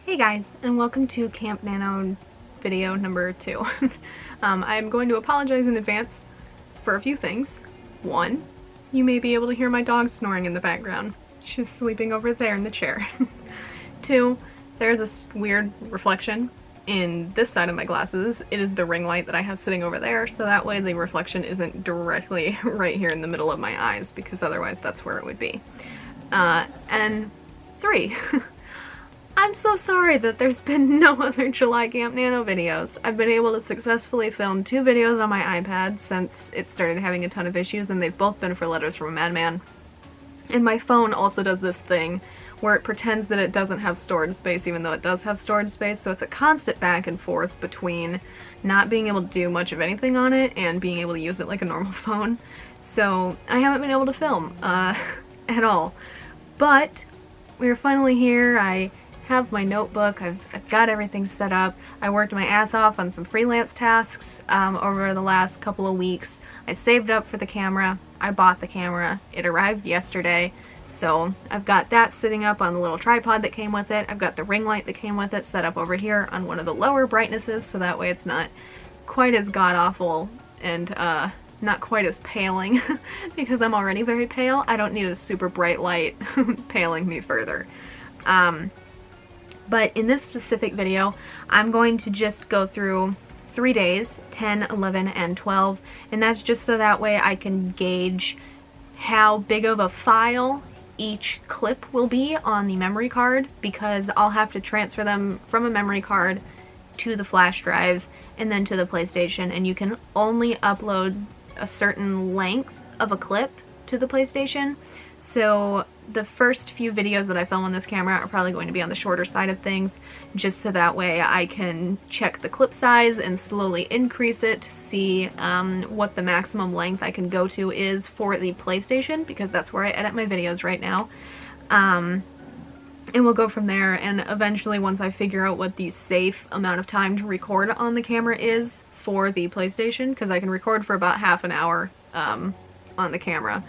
Hey guys, and welcome to CampNaNo video number 2. I'm going to apologize in advance for a few things. One, you may be able to hear my dog snoring in the background. She's sleeping over there in the chair. Two, there's a weird reflection in this side of my glasses. It is the ring light that I have sitting over there, so that way the reflection isn't directly right here in the middle of my eyes, because otherwise that's where it would be. And three, I'm so sorry that there's been no other July CampNaNo videos. I've been able to successfully film 2 videos on my iPad since it started having a ton of issues, and they've both been for Letters from a Madman. And my phone also does this thing where it pretends that it doesn't have storage space even though it does have storage space, so it's a constant back and forth between not being able to do much of anything on it and being able to use it like a normal phone. So I haven't been able to film at all. But we're finally here. I have my notebook, I've got everything set up. I worked my ass off on some freelance tasks over the last couple of weeks. I saved up for the camera, I bought the camera, it arrived yesterday, so I've got that sitting up on the little tripod that came with it. I've got the ring light that came with it set up over here on one of the lower brightnesses, so that way it's not quite as god-awful and not quite as paling, because I'm already very pale. I don't need a super bright light paling me further. But in this specific video, I'm going to just go through 3 days, 10, 11, and 12, and that's just so that way I can gauge how big of a file each clip will be on the memory card, because I'll have to transfer them from a memory card to the flash drive and then to the PlayStation, and you can only upload a certain length of a clip to the PlayStation. So the first few videos that I film on this camera are probably going to be on the shorter side of things, just so that way I can check the clip size and slowly increase it to see what the maximum length I can go to is for the PlayStation, because that's where I edit my videos right now. And we'll go from there, and eventually once I figure out what the safe amount of time to record on the camera is for the PlayStation, because I can record for about half an hour on the camera.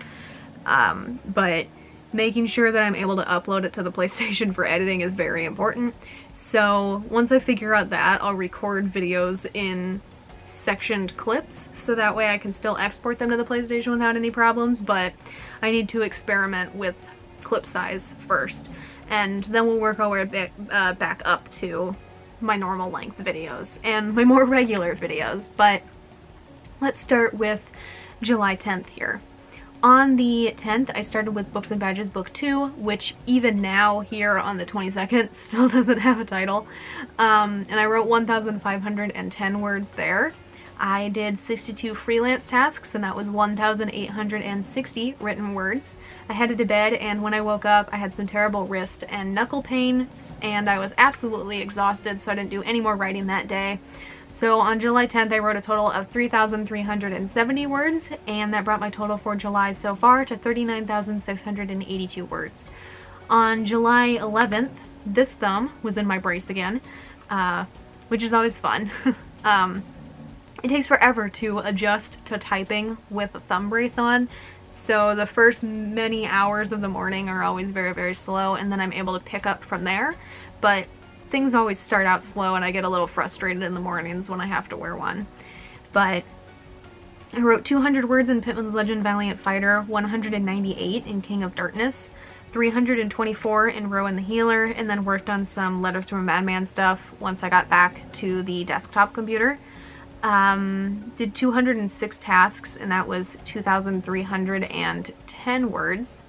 But making sure that I'm able to upload it to the PlayStation for editing is very important. So once I figure out that, I'll record videos in sectioned clips, so that way I can still export them to the PlayStation without any problems, but I need to experiment with clip size first, and then we'll work our way back up to my normal length videos and my more regular videos. But let's start with July 10th here. On the 10th, I started with Books and Badges Book 2, which even now, here on the 22nd, still doesn't have a title. And I wrote 1,510 words there. I did 62 freelance tasks, and that was 1,860 written words. I headed to bed, and when I woke up, I had some terrible wrist and knuckle pain, and I was absolutely exhausted, so I didn't do any more writing that day. So on July 10th, I wrote a total of 3,370 words, and that brought my total for July so far to 39,682 words. On July 11th, this thumb was in my brace again, which is always fun. It takes forever to adjust to typing with a thumb brace on, so the first many hours of the morning are always very, very slow, and then I'm able to pick up from there. But things always start out slow, and I get a little frustrated in the mornings when I have to wear one. But I wrote 200 words in Pittman's Legend Valiant Fighter, 198 in King of Darkness, 324 in Rowan the Healer, and then worked on some Letters from a Madman stuff once I got back to the desktop computer. Did 206 tasks, and that was 2,310 words.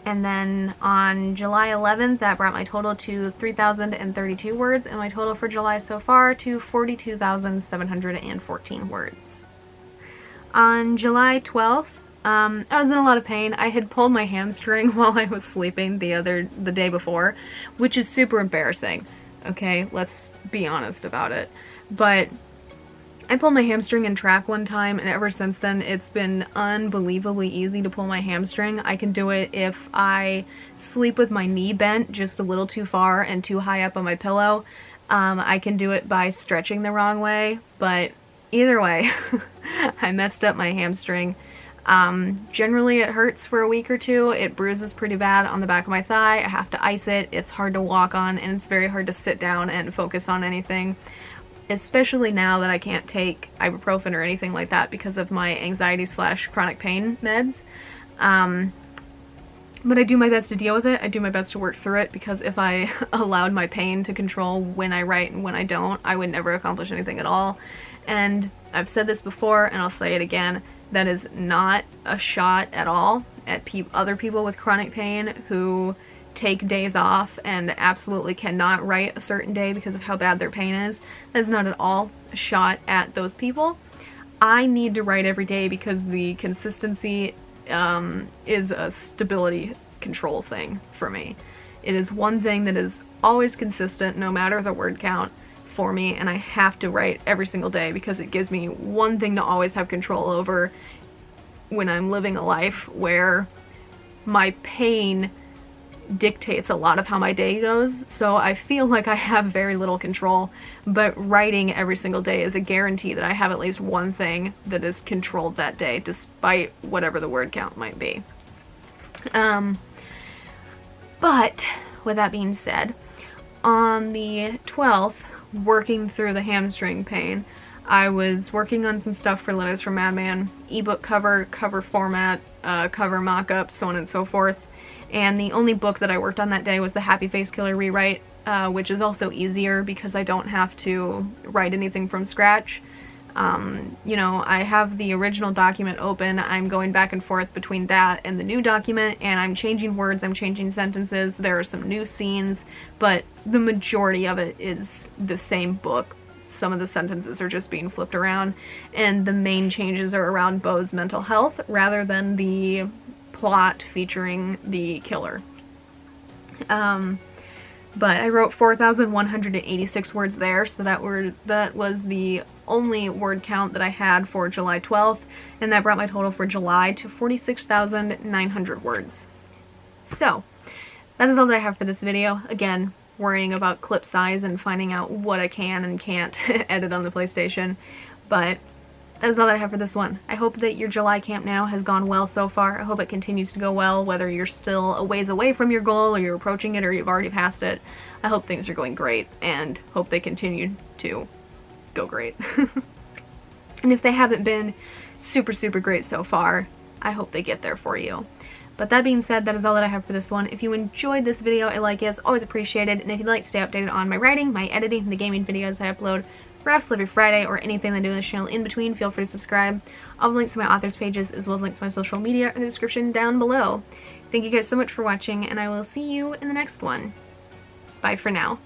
And then on July 11th, that brought my total to 3,032 words, and my total for July so far to 42,714 words. On July 12th, I was in a lot of pain. I had pulled my hamstring while I was sleeping the day before, which is super embarrassing. Okay, let's be honest about it. But I pulled my hamstring in track one time, and ever since then it's been unbelievably easy to pull my hamstring. I can do it if I sleep with my knee bent just a little too far and too high up on my pillow. I can do it by stretching the wrong way, but either way, I messed up my hamstring Generally it hurts for a week or two. It bruises pretty bad on the back of my thigh. I have to ice it. It's hard to walk on, and it's very hard to sit down and focus on anything, especially now that I can't take ibuprofen or anything like that because of my anxiety / chronic pain meds. But I do my best to deal with it. I do my best to work through it, because if I allowed my pain to control when I write and when I don't, I would never accomplish anything at all. And I've said this before, and I'll say it again, that is not a shot at all at other people with chronic pain who take days off and absolutely cannot write a certain day because of how bad their pain is. That is not at all a shot at those people. I need to write every day because the consistency is a stability control thing for me. It is one thing that is always consistent no matter the word count for me, and I have to write every single day because it gives me one thing to always have control over when I'm living a life where my pain dictates a lot of how my day goes. So I feel like I have very little control, but writing every single day is a guarantee that I have at least one thing that is controlled that day, despite whatever the word count might be. But with that being said, on the 12th, working through the hamstring pain, I was working on some stuff for Letters from Madman, ebook cover, cover format, cover mock-up, so on and so forth. And the only book that I worked on that day was the Happy Face Killer rewrite, which is also easier because I don't have to write anything from scratch. You know, I have the original document open. I'm going back and forth between that and the new document, and I'm changing words, I'm changing sentences. There are some new scenes, but the majority of it is the same book. Some of the sentences are just being flipped around, and the main changes are around Beau's mental health rather than the plot featuring the killer. But I wrote 4,186 words there, so that was the only word count that I had for July 12th, and that brought my total for July to 46,900 words. So, that is all that I have for this video. Again, worrying about clip size and finding out what I can and can't edit on the PlayStation, but that is all that I have for this one. I hope that your July CampNaNo has gone well so far. I hope it continues to go well, whether you're still a ways away from your goal, or you're approaching it, or you've already passed it. I hope things are going great, and hope they continue to go great. And if they haven't been super, super great so far, I hope they get there for you. But that being said, that is all that I have for this one. If you enjoyed this video, a like is always appreciated, and if you'd like to stay updated on my writing, my editing, and the gaming videos I upload roughly every Friday, or anything I do on this channel in between, feel free to subscribe. All the links to my authors pages, as well as links to my social media, are in the description down below. Thank you guys so much for watching, and I will see you in the next one. Bye for now.